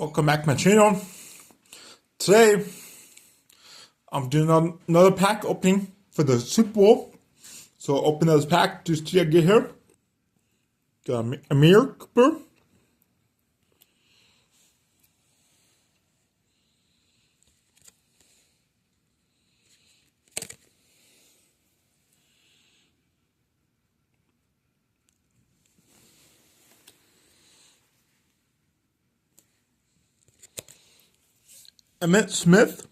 Welcome back to my channel. Today, I'm doing another pack opening for the Super Bowl. So I'll open this pack just to get here. Got Amir Cooper. Emmett Smith.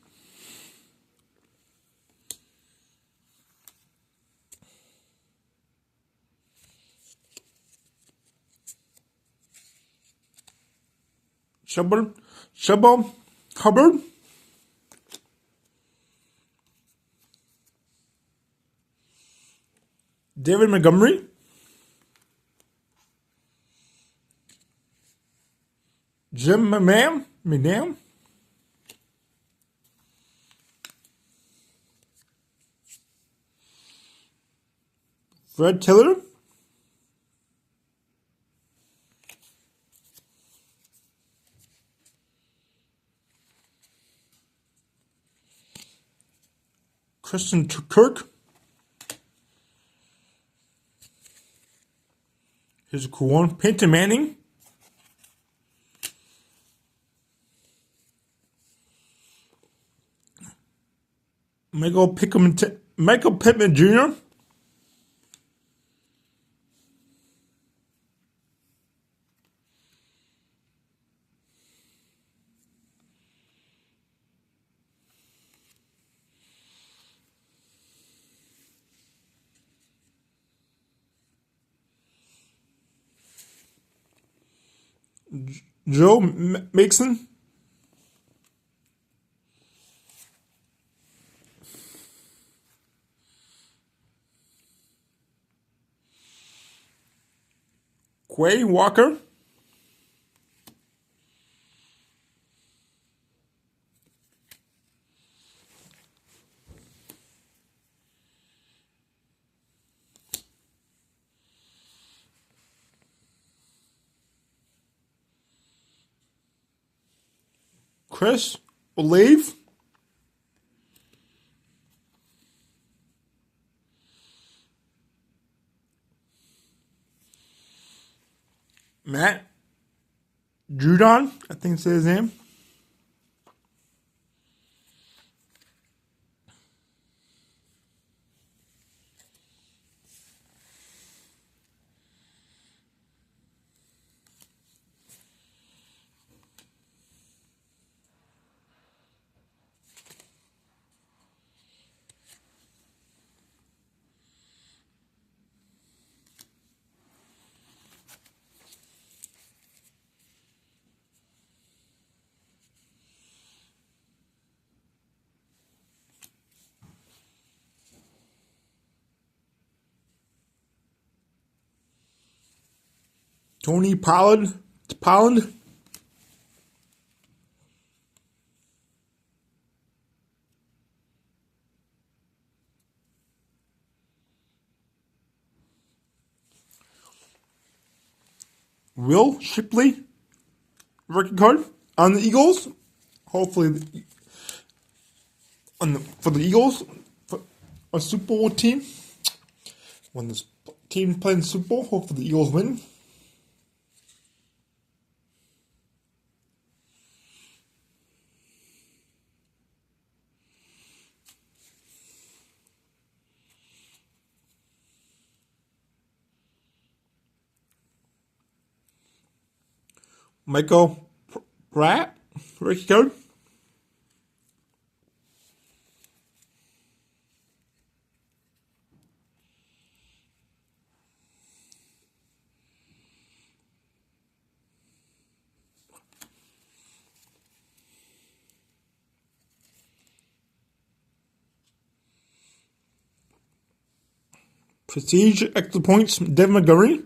Shubba Hubbard. David Montgomery. Jim McMahon. Fred Tiller. Christian Kirk. Here's a cool one. Peyton Manning. Michael Pittman Jr. Joe Mixon. Quay Walker. Chris Olave. Matt Judon, I think it's his name. Tony Pollard. Will Shipley. Rookie card on the Eagles. Hopefully, for the Eagles, for a Super Bowl team. When this team plays in the Super Bowl, hopefully the Eagles win. Michael Pratt, rookie card. Prestige extra points, Devin Montgomery.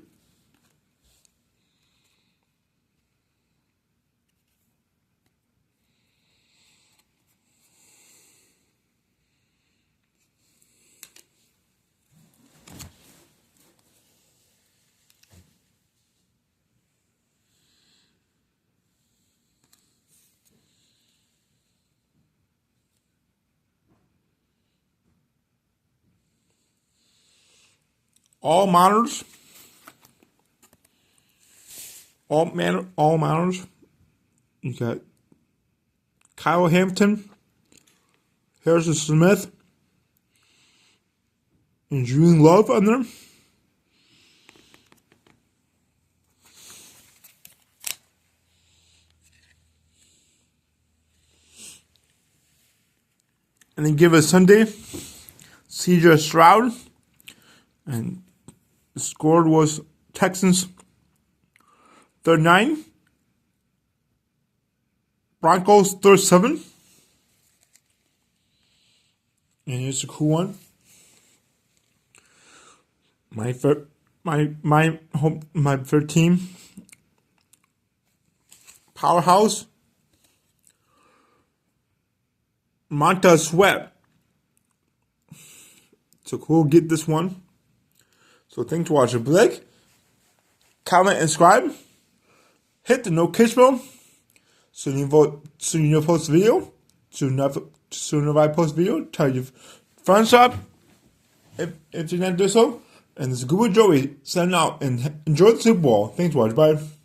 all monitors. All monitors. You got Kyle Hampton, Harrison Smith, and Julian Love on there. And then give us Sunday, CJ Stroud. And the score was Texans 39, Broncos 37. And here's a cool one. My third team, Powerhouse, Montez Sweat. So cool, get this one. So thanks for watching. Like, comment, and subscribe. Hit the notification bell so you post a video. Soon if I post a video, tell your friends up if you not do so. And this is Good with Joey signing out, and enjoy the Super Bowl. Thanks for watching. Bye.